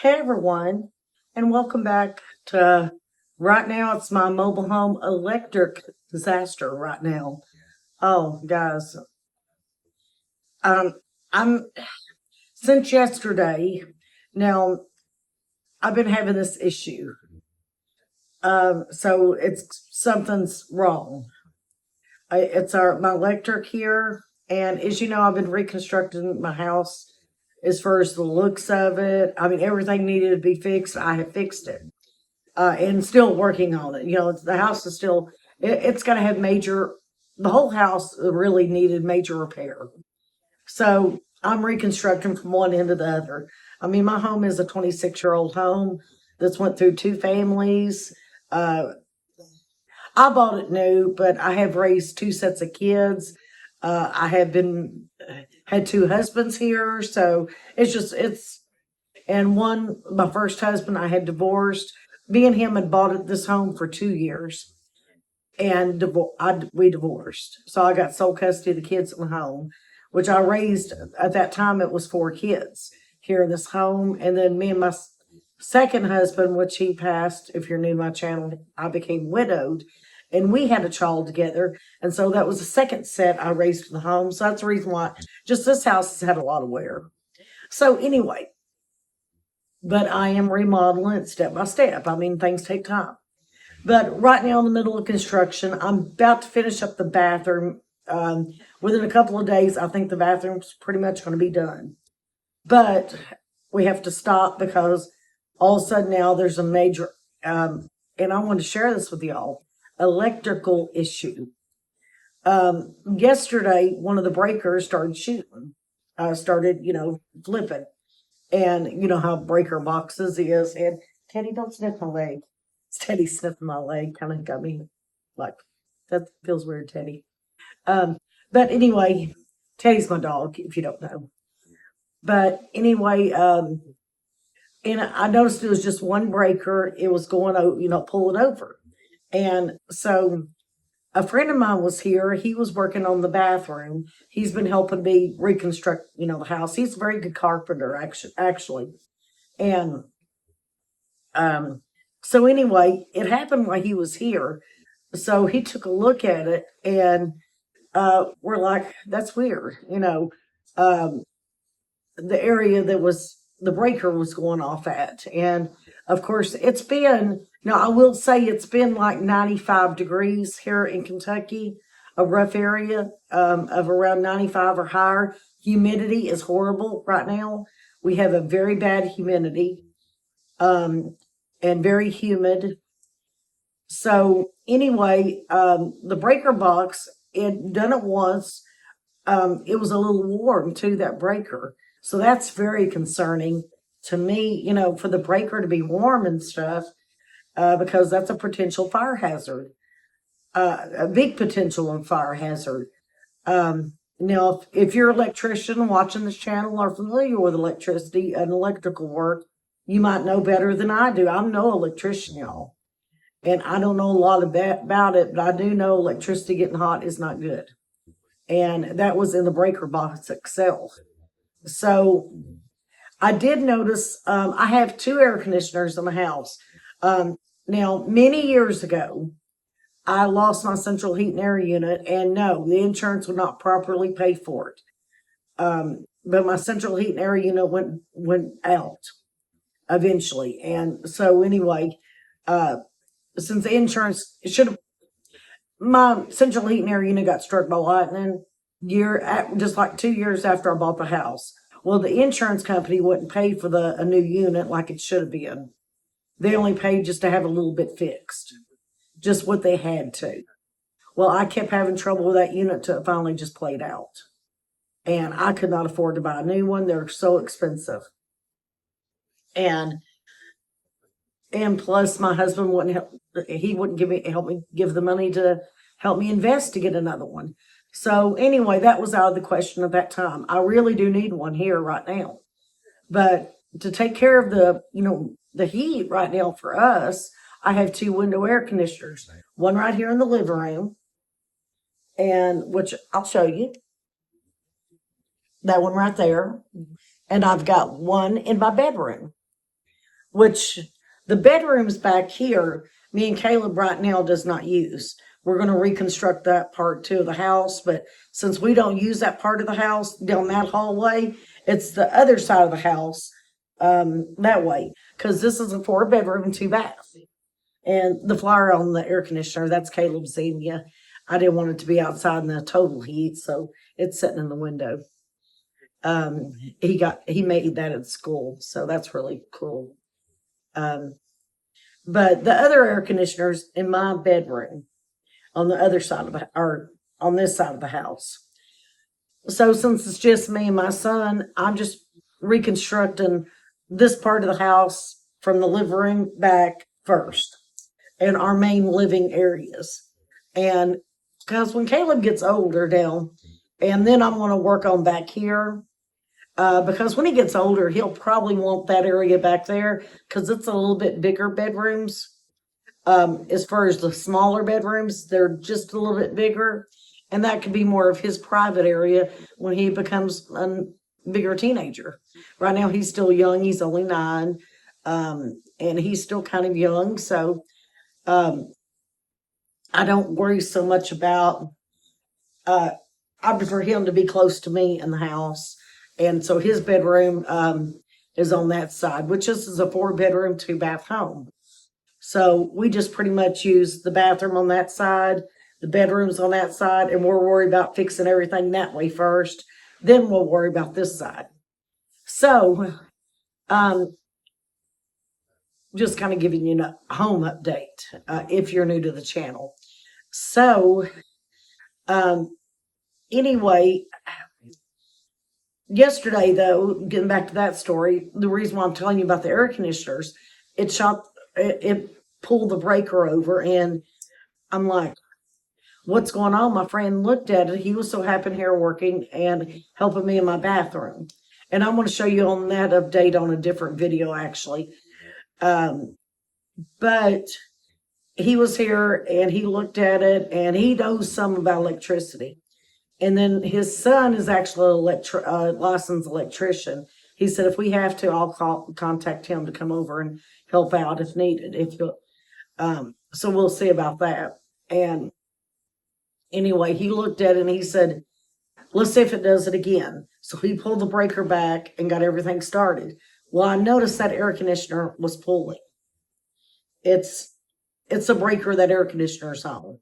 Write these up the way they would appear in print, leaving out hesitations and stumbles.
Hey everyone, and welcome back to right now. It's my mobile home electric disaster right now. Oh, guys, um, I'm since yesterday. Now I've been having this issue. So it's something's wrong. It's my electric here, and as you know, I've been reconstructing my house as far as the looks of it. I mean, everything needed to be fixed. I have fixed it. And still working on it. The house is still, it's going to have the whole house really needed major repair. So I'm reconstructing from one end to the other. I mean, my home is a 26-year-old home that's went through two families. Uh, I bought it new, but I have raised two sets of kids. I have had two husbands here. So and my first husband, I had divorced. Me and him had bought this home for 2 years, and we divorced. So I got sole custody of the kids at my home, which I raised. At that time, it was four kids here in this home. And then me and my second husband, which he passed, if you're new to my channel, I became widowed. And we had a child together. And so that was the second set I raised in the home. So that's the reason why just this house has had a lot of wear. So anyway, but I am remodeling it step by step. I mean, things take time. But right now, in the middle of construction, I'm about to finish up the bathroom. Within a couple of days, I think the bathroom's pretty much going to be done. But we have to stop because all of a sudden now there's a major, and I want to share this with y'all, electrical issue. Yesterday, one of the breakers started shooting, flipping. And you know how breaker boxes is. And Teddy, don't sniff my leg. Teddy sniffing my leg kind of got me like, that feels weird, Teddy. But anyway, Teddy's my dog, if you don't know. But anyway, and I noticed it was just one breaker. It was going, pulling over. And so a friend of mine was here. He was working on the bathroom. He's been helping me reconstruct, the house. He's a very good carpenter, actually. And so anyway, it happened while he was here. So he took a look at it, and we're like, that's weird. The area that the breaker was going off at. And of course, I will say it's been like 95 degrees here in Kentucky, a rough area of around 95 or higher. Humidity is horrible right now. We have a very bad humidity and very humid. So anyway, the breaker box, it done it once. It was a little warm too, that breaker. So that's very concerning to me, for the breaker to be warm and stuff, because that's a potential fire hazard, a big potential and fire hazard. Now, if you're an electrician watching this channel or familiar with electricity and electrical work, you might know better than I do. I'm no electrician, y'all. And I don't know a lot about it, but I do know electricity getting hot is not good. And that was in the breaker box itself. So I did notice, I have two air conditioners in the house. Now, many years ago, I lost my central heat and air unit, and no, the insurance would not properly pay for it. But my central heat and air unit went out eventually. And so anyway, since the insurance my central heat and air unit got struck by lightning just like 2 years after I bought the house. Well, the insurance company wouldn't pay for a new unit like it should have been. They only paid just to have a little bit fixed, just what they had to. Well, I kept having trouble with that unit till it finally just played out. And I could not afford to buy a new one. They're so expensive. And plus my husband wouldn't help me give the money to help me invest to get another one. So anyway, that was out of the question at that time. I really do need one here right now. But to take care of the heat right now for us, I have two window air conditioners. One right here in the living room, and which I'll show you. That one right there. And I've got one in my bedroom. which the bedrooms back here, me and Caleb right now does not use. We're going to reconstruct that part too of the house, but since we don't use that part of the house down that hallway, it's the other side of the house that way, because this is a 4 bedroom and 2 bath. And the flyer on the air conditioner, that's Caleb's Xenia. I didn't want it to be outside in the total heat, so it's sitting in the window. He made that at school, so that's really cool. Um, but the other air conditioners in my bedroom on the other side of the or on this side of the house. So since it's just me and my son, I'm just reconstructing this part of the house from the living room back first and our main living areas. And because when Caleb gets older now, and then I'm going to work on back here, because when he gets older, he'll probably want that area back there because it's a little bit bigger bedrooms. As far as the smaller bedrooms, they're just a little bit bigger, and that could be more of his private area when he becomes a bigger teenager. Right now, he's still young; he's only 9, and he's still kind of young, so um, I don't worry so much about. Uh, I prefer him to be close to me in the house, and so his bedroom is on that side, which is a 4 bedroom, 2 bath home. So we just pretty much use the bathroom on that side, the bedrooms on that side, and we're worried about fixing everything that way first. Then we'll worry about this side. So, um, just kind of giving you a home update if you're new to the channel. So, um, anyway, yesterday though, getting back to that story, the reason why I'm telling you about the air conditioners, it pulled the breaker over, and I'm like, what's going on? My friend looked at it. He was so happy here working and helping me in my bathroom. And I'm going to show you on that update on a different video, actually. Um, but he was here and he looked at it and he knows some about electricity. And then his son is actually a licensed electrician. He said, if we have to, contact him to come over and help out if needed. So we'll see about that. And anyway, he looked at it and he said, let's see if it does it again. So he pulled the breaker back and got everything started. Well, I noticed that air conditioner was pulling. It's a breaker that air conditioner's on.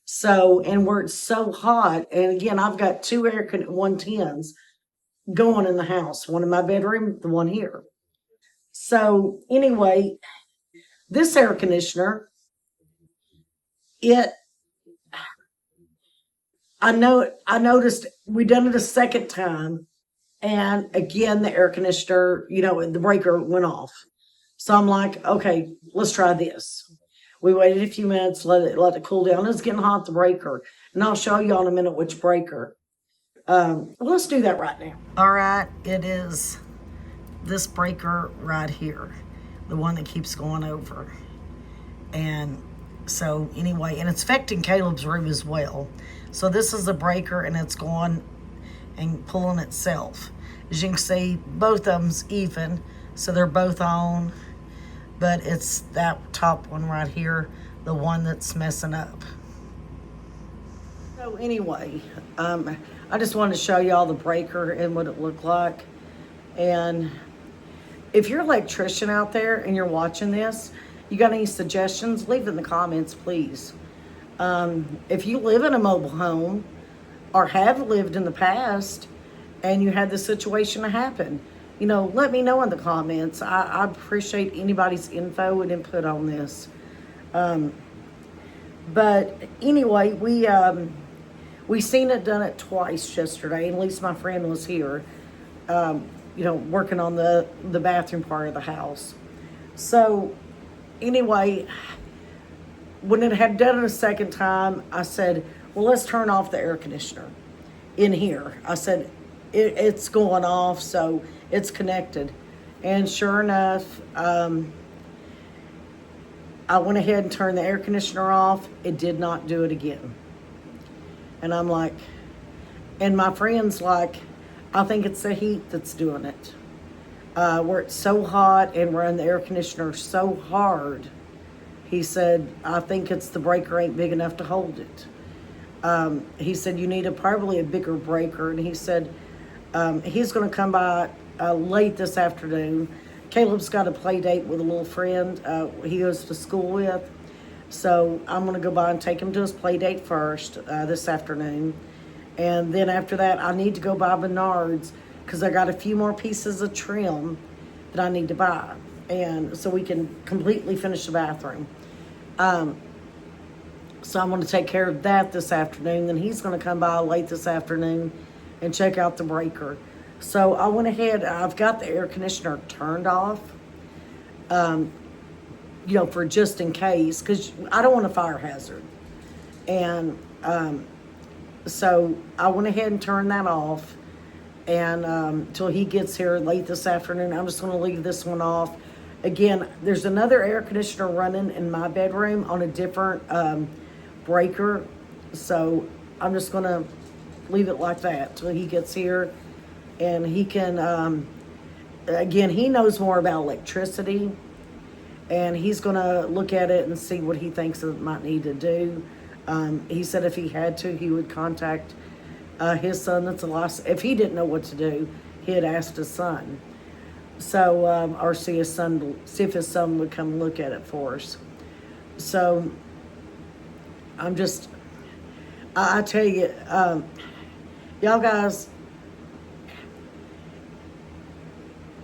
So, and where it's so hot, and again, I've got 110s going in the house, one in my bedroom, the one here. So anyway, this air conditioner, it I noticed we done it a second time, and again the air conditioner, the breaker went off. So I'm like, okay, let's try this. We waited a few minutes, let it cool down. It's getting hot, the breaker, and I'll show you in a minute which breaker. Let's do that right now. All right, it is this breaker right here, the one that keeps going over. And so anyway, and it's affecting Caleb's room as well. So this is a breaker and it's going and pulling itself. As you can see, both of them's even, so they're both on, but it's that top one right here, the one that's messing up. So anyway, I just wanted to show y'all the breaker and what it looked like. And if you're an electrician out there and you're watching this, you got any suggestions, leave it in the comments, please. If you live in a mobile home or have lived in the past and you had this situation happen, let me know in the comments. I appreciate anybody's info and input on this. But anyway, we seen it done it twice yesterday. At least my friend was here, working on the bathroom part of the house. So anyway, when it had done it a second time, I said, well, let's turn off the air conditioner in here. I said, it's going off, so it's connected. And sure enough, I went ahead and turned the air conditioner off. It did not do it again. And I'm like, and my friend's like, I think it's the heat that's doing it. where it's so hot and run the air conditioner so hard. He said, I think it's the breaker ain't big enough to hold it. He said, you need probably a bigger breaker. And he said, he's going to come by late this afternoon. Caleb's got a play date with a little friend he goes to school with. So I'm going to go by and take him to his play date first this afternoon. And then after that, I need to go buy Menards because I got a few more pieces of trim that I need to buy. And so we can completely finish the bathroom. So I'm going to take care of that this afternoon. Then he's going to come by late this afternoon and check out the breaker. So I went ahead, I've got the air conditioner turned off, for just in case, because I don't want a fire hazard. And so I went ahead and turned that off. And till he gets here late this afternoon, I'm just going to leave this one off. Again, there's another air conditioner running in my bedroom on a different breaker. So I'm just going to leave it like that till he gets here. And he can, again, he knows more about electricity. And he's going to look at it and see what he thinks it might need to do. He said if he had to, he would contact his son that's a license. If he didn't know what to do, he had asked his son. So, or see if his son would come look at it for us. So, I tell you, y'all guys,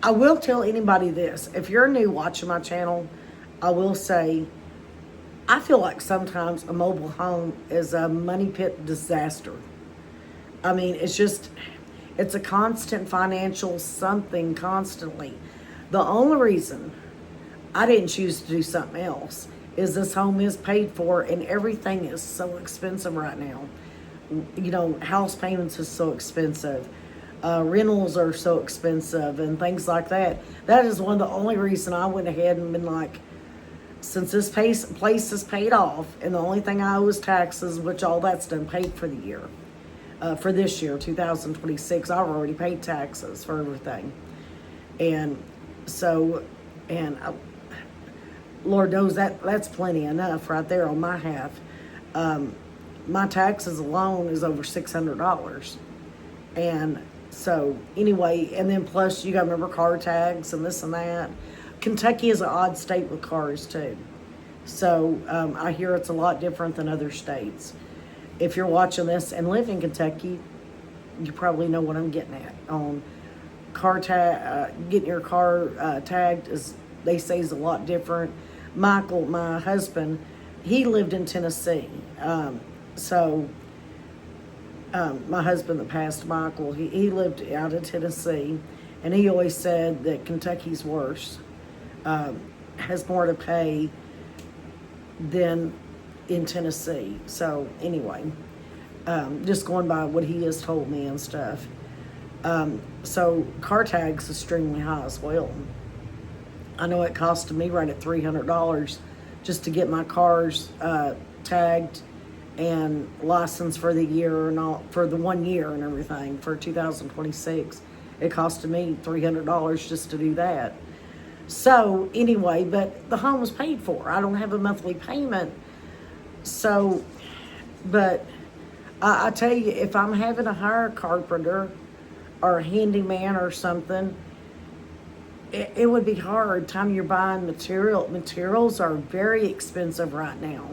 I will tell anybody this. If you're new watching my channel, I will say, I feel like sometimes a mobile home is a money pit disaster. I mean, it's a constant financial something constantly. The only reason I didn't choose to do something else is this home is paid for and everything is so expensive right now. House payments is so expensive. Rentals are so expensive and things like that. That is one of the only reason I went ahead and been like, since this place is paid off and the only thing I owe is taxes, which all that's done paid for the year. For this year, 2026, I've already paid taxes for everything. And so, Lord knows that's plenty enough right there on my half. My taxes alone is over $600. And so anyway, and then plus you got to remember car tags and this and that. Kentucky is an odd state with cars too. So I hear it's a lot different than other states. If you're watching this and live in Kentucky, you probably know what I'm getting at. On car tag, getting your car tagged they say is a lot different. Michael, my husband, he lived in Tennessee. My husband that passed, Michael, he lived out in Tennessee, and he always said that Kentucky's worse, has more to pay than in Tennessee. So anyway, just going by what he has told me and stuff. So car tags extremely high as well. I know it costed me right at $300 just to get my cars tagged and licensed for the year and all, for the 1 year and everything for 2026. It costed me $300 just to do that. So anyway, but the home was paid for. I don't have a monthly payment. So, but I tell you, if I'm having to hire a carpenter or a handyman or something, it would be hard. Time you're buying materials are very expensive right now.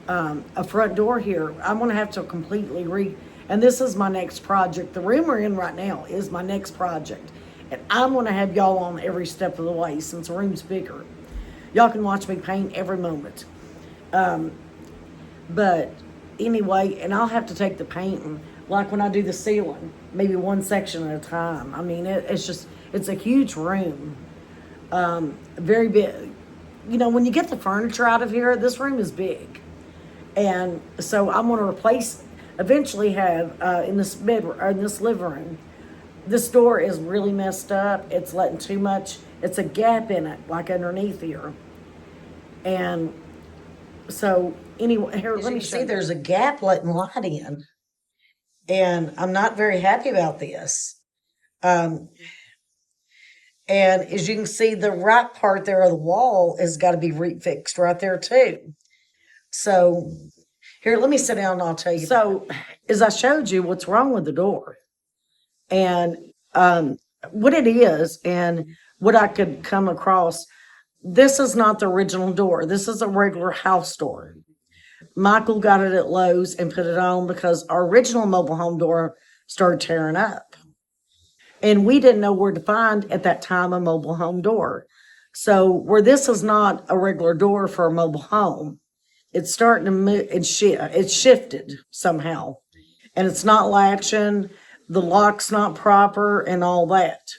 A front door here, I'm going to have to completely and this is my next project. The room we're in right now is my next project. And I'm going to have y'all on every step of the way since the room's bigger. Y'all can watch me paint every moment. But anyway, and I'll have to take the painting, like when I do the ceiling, maybe one section at a time. I mean, it's a huge room. Very big. When you get the furniture out of here, this room is big. And so I'm going to eventually have, in this living room, this door is really messed up. It's letting too much, it's a gap in it, like underneath here. And so anyway, here, let me see, there's a gap letting light in. And I'm not very happy about this. And as you can see, the right part there of the wall has got to be refixed right there too. So here, let me sit down and I'll tell you. So, as I showed you, what's wrong with the door and what it is, and what I could come across. This is not the original door. This is a regular house door. Michael got it at Lowe's and put it on because our original mobile home door started tearing up. And we didn't know where to find at that time a mobile home door. So, where this is not a regular door for a mobile home, it's starting to move, it's shifted somehow. And it's not latching, the lock's not proper, and all that.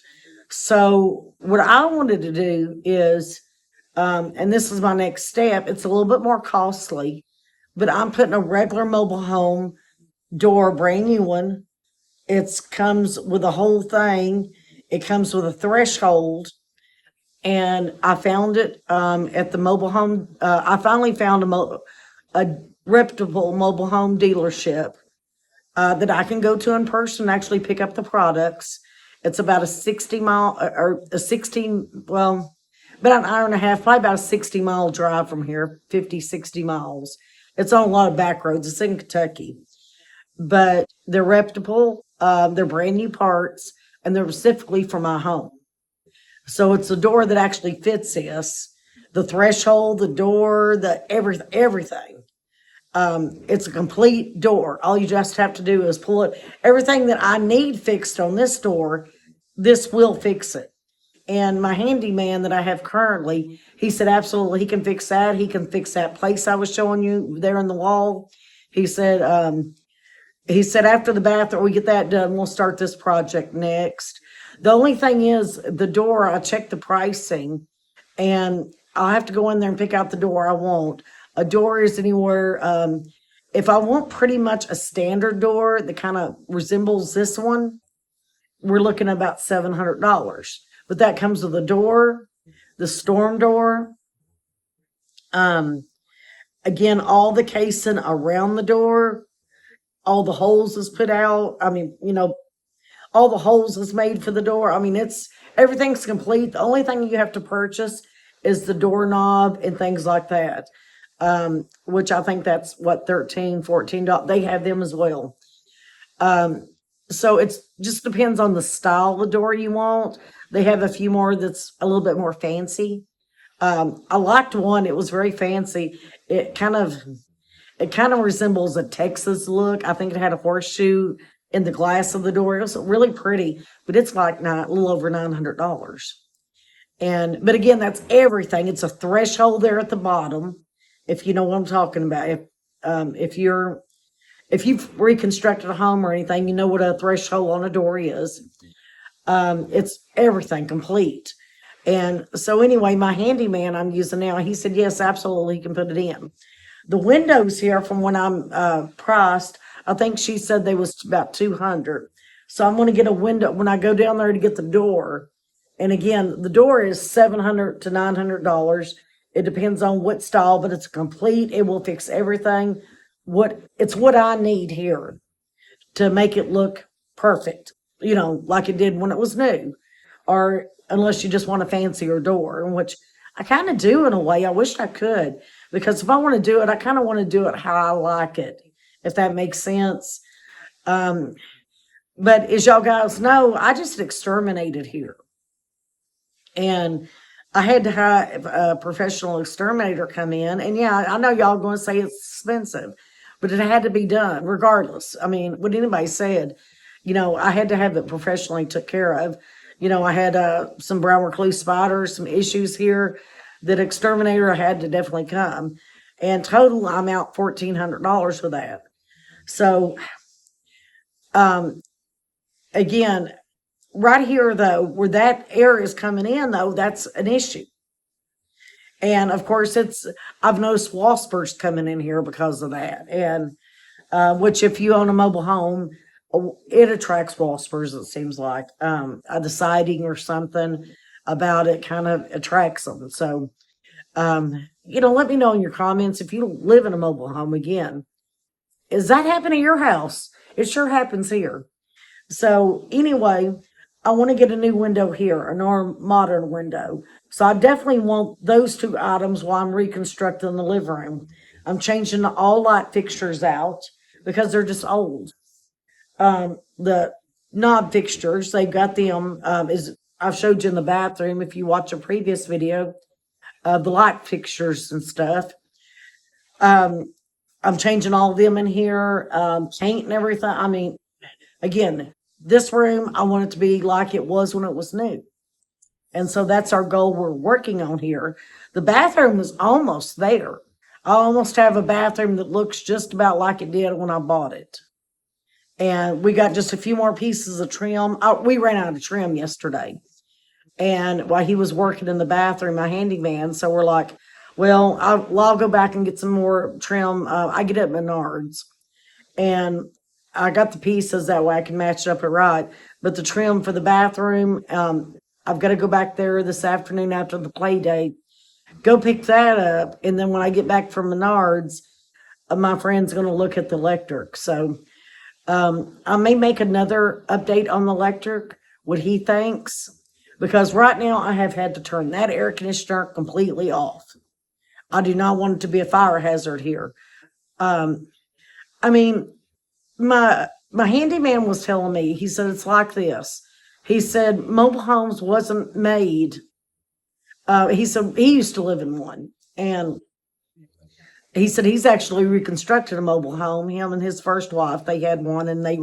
So, what I wanted to do is, and this is my next step, it's a little bit more costly, but I'm putting a regular mobile home door, brand new one. It comes with a whole thing. It comes with a threshold, and I found it at the mobile home. I finally found a reputable mobile home dealership that I can go to in person and actually pick up the products. It's about a 60 mile or a 16, well, about an hour and a half, probably about a 60-mile drive from here, 50, 60 miles. It's on a lot of back roads. It's in Kentucky, but they're reputable. They're brand new parts, and they're specifically for my home. So it's a door that actually fits this, the threshold, the door, the everything. It's a complete door. All you just have to do is pull it. Everything that I need fixed on this door, this will fix it. And my handyman that I have currently, he said absolutely he can fix that. He can fix that place I was showing you there in the wall. He said, after the bathroom, we get that done, we'll start this project next. The only thing is the door, I checked the pricing, and I'll have to go in there and pick out the door I want. A door is anywhere, if I want pretty much a standard door that kind of resembles this one, we're looking at about $700. But that comes with the door, the storm door, again, all the casing around the door, all the holes is put out. I mean, all the holes is made for the door. I mean, everything's complete. The only thing you have to purchase is the doorknob and things like that. Which I think that's what, $13, $14. They have them as well. So it's just depends on the style of the door you want. They have a few more that's a little bit more fancy. I liked one. It was very fancy. It kind of resembles a Texas look. I think it had a horseshoe in the glass of the door. It was really pretty, but it's like a little over $900. But again, that's everything. It's a threshold there at the bottom, if you know what I'm talking about. If you've reconstructed a home or anything, you know what a threshold on a door is. It's everything complete. And so anyway, my handyman I'm using now, he said, yes, absolutely, you can put it in. The windows here, from when I'm priced, I think she said they was about 200. So I'm going to get a window when I go down there to get the door. And again, the door is $700 to $900. It depends on what style, but it's complete. It will fix everything. It's what I need here to make it look perfect, like it did when it was new. Or unless you just want a fancier door, which I kind of do in a way. I wish I could, because if I want to do it, I kind of want to do it how I like it, if that makes sense. But as y'all guys know, I just exterminated here. And I had to have a professional exterminator come in. And yeah, I know y'all going to say it's expensive, but it had to be done regardless. I mean, what anybody said, I had to have it professionally took care of. I had some brown recluse spiders, some issues here. That exterminator had to definitely come. And total, I'm out $1,400 for that. So, again, right here, though, where that air is coming in, though, that's an issue. And of course, I've noticed waspers coming in here because of that. And which, if you own a mobile home, it attracts waspers, it seems like. The siding or something about it kind of attracts them. So, let me know in your comments if you live in a mobile home again. Does that happen at your house? It sure happens here. So anyway, I want to get a new window here, a more modern window. So I definitely want those two items while I'm reconstructing the living room. I'm changing the all light fixtures out because they're just old. The knob fixtures, they've got them, is I've showed you in the bathroom if you watch a previous video, the light fixtures and stuff. I'm changing all of them in here, paint and everything. I mean, again, this room, I want it to be like it was when it was new. And so that's our goal we're working on here. The bathroom is almost there. I almost have a bathroom that looks just about like it did when I bought it. And we got just a few more pieces of trim. We ran out of trim yesterday. And while he was working in the bathroom, my handyman, so we're like, well, I'll go back and get some more trim. I get it at Menards. And I got the pieces that way I can match it up right. But the trim for the bathroom, I've got to go back there this afternoon after the play date, go pick that up. And then when I get back from Menards, my friend's going to look at the electric. So I may make another update on the electric, what he thinks, because right now I have had to turn that air conditioner completely off. I do not want it to be a fire hazard here. I mean, my handyman was telling me, he said it's like this. He said mobile homes wasn't made. He said he used to live in one, and he said he's actually reconstructed a mobile home. Him and his first wife, they had one, and he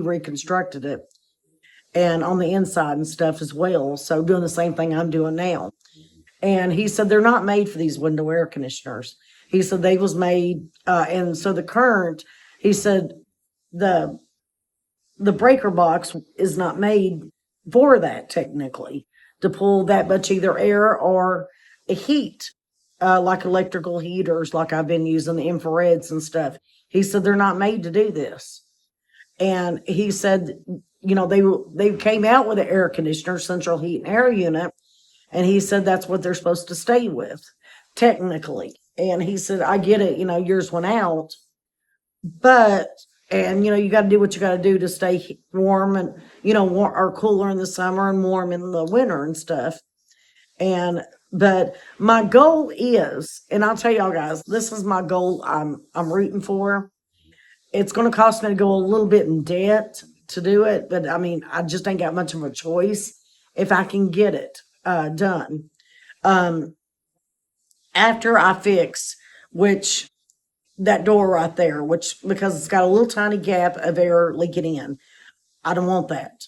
reconstructed it, and on the inside and stuff as well. So doing the same thing I'm doing now. And he said they're not made for these window air conditioners. He said they was made, and so the current. He said the breaker box is not made for that technically to pull that much either air or a heat, like electrical heaters, like I've been using the infrareds and stuff. He said they're not made to do this. And he said, you know, they came out with an air conditioner, central heat and air unit. And he said that's what they're supposed to stay with, technically. And he said, I get it, you know, yours went out. But, and, you know, you got to do what you got to do to stay warm and, you know, or cooler in the summer and warm in the winter and stuff. But my goal is, and I'll tell y'all guys, this is my goal I'm rooting for. It's going to cost me to go a little bit in debt to do it. But I mean, I just ain't got much of a choice if I can get it done. After I fix, which that door right there, which because it's got a little tiny gap of air leaking in, I don't want that.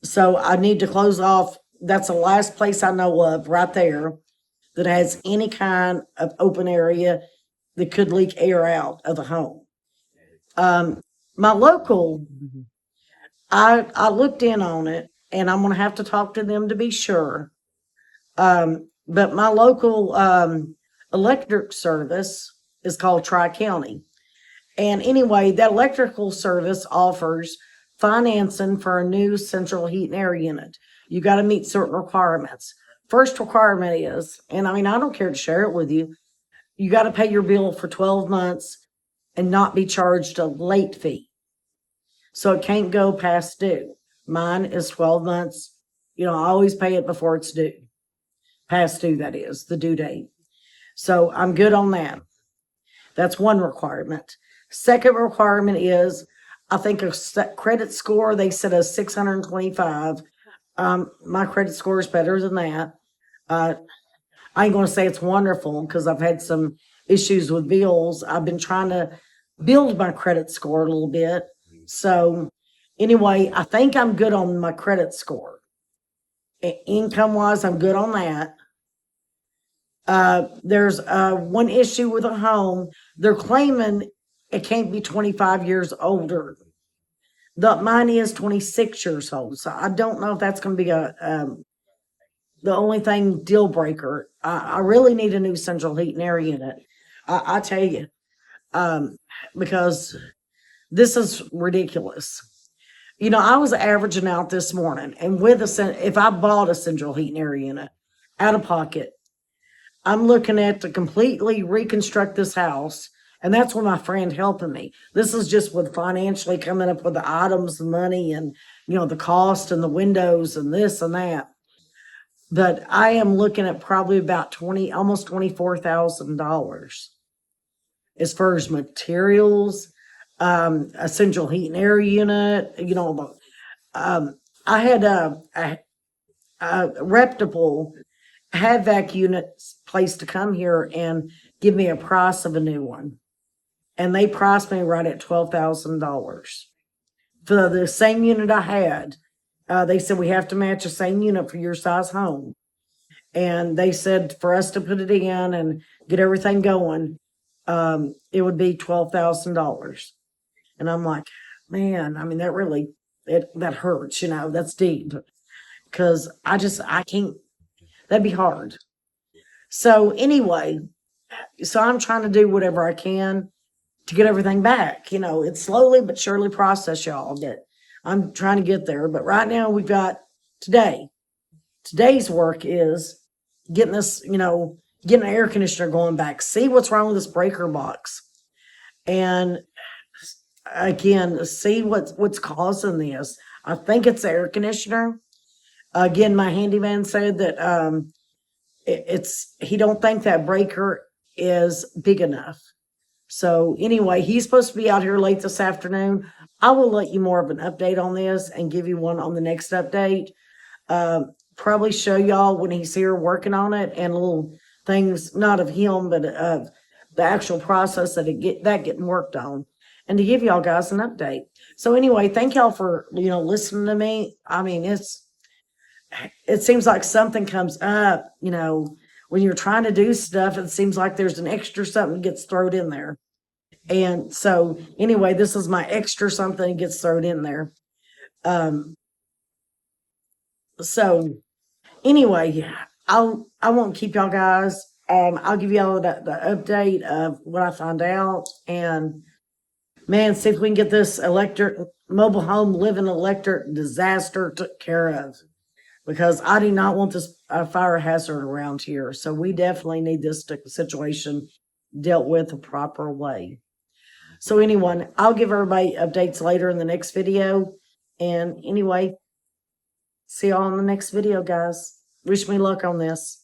So I need to close off. That's the last place I know of right there that has any kind of open area that could leak air out of the home. My local, I looked in on it, and I'm going to have to talk to them to be sure. But my local electric service is called Tri-County. And anyway, that electrical service offers financing for a new central heat and air unit. You got to meet certain requirements. First requirement is, and I mean, I don't care to share it with you, you got to pay your bill for 12 months and not be charged a late fee. So it can't go past due. Mine is 12 months. You know, I always pay it before it's due. Past due, that is, the due date. So I'm good on that. That's one requirement. Second requirement is, I think a credit score, they said a 625. My credit score is better than that. I ain't going to say it's wonderful because I've had some issues with bills. I've been trying to build my credit score a little bit. So anyway, I think I'm good on my credit score. Income wise, I'm good on that. There's one issue with a home. They're claiming it can't be 25 years older. Mine is 26 years old. So I don't know if that's going to be the only thing deal breaker. I really need a new central heat and air unit. I tell you, because this is ridiculous. You know, I was averaging out this morning, and if I bought a central heat and air unit out of pocket, I'm looking at to completely reconstruct this house. And that's with my friend helping me. This is just with financially coming up with the items, the money, and the cost and the windows and this and that. But I am looking at probably about almost $24,000 as far as materials, essential heat and air unit. I had a reputable HVAC unit place to come here and give me a price of a new one, and they priced me right at $12,000 for the same unit I had. They said we have to match the same unit for your size home, and they said for us to put it in and get everything going, it would be $12,000. And I'm like, man, I mean that really that hurts. That's deep because I can't. That'd be hard. So anyway, so I'm trying to do whatever I can to get everything back. It's slowly but surely process, y'all. But I'm trying to get there. But right now we've got today. Today's work is getting this, getting an air conditioner going back. See what's wrong with this breaker box, and again, see what's causing this. I think it's the air conditioner. Again, my handyman said that he don't think that breaker is big enough. So anyway, he's supposed to be out here late this afternoon. I will let you more of an update on this and give you one on the next update. Probably show y'all when he's here working on it and little things, not of him, but of the actual process that getting worked on, and to give y'all guys an update. So anyway, thank y'all for listening to me. I mean, it seems like something comes up, when you're trying to do stuff, it seems like there's an extra something gets thrown in there. And so anyway, this is my extra something that gets thrown in there. So anyway, I won't keep y'all guys. I'll give y'all the update of what I find out, and man, see if we can get this electric mobile home living electric disaster took care of, because I do not want this fire hazard around here. So we definitely need this situation dealt with the proper way. So anyway, I'll give everybody updates later in the next video. And anyway, see y'all in the next video, guys. Wish me luck on this.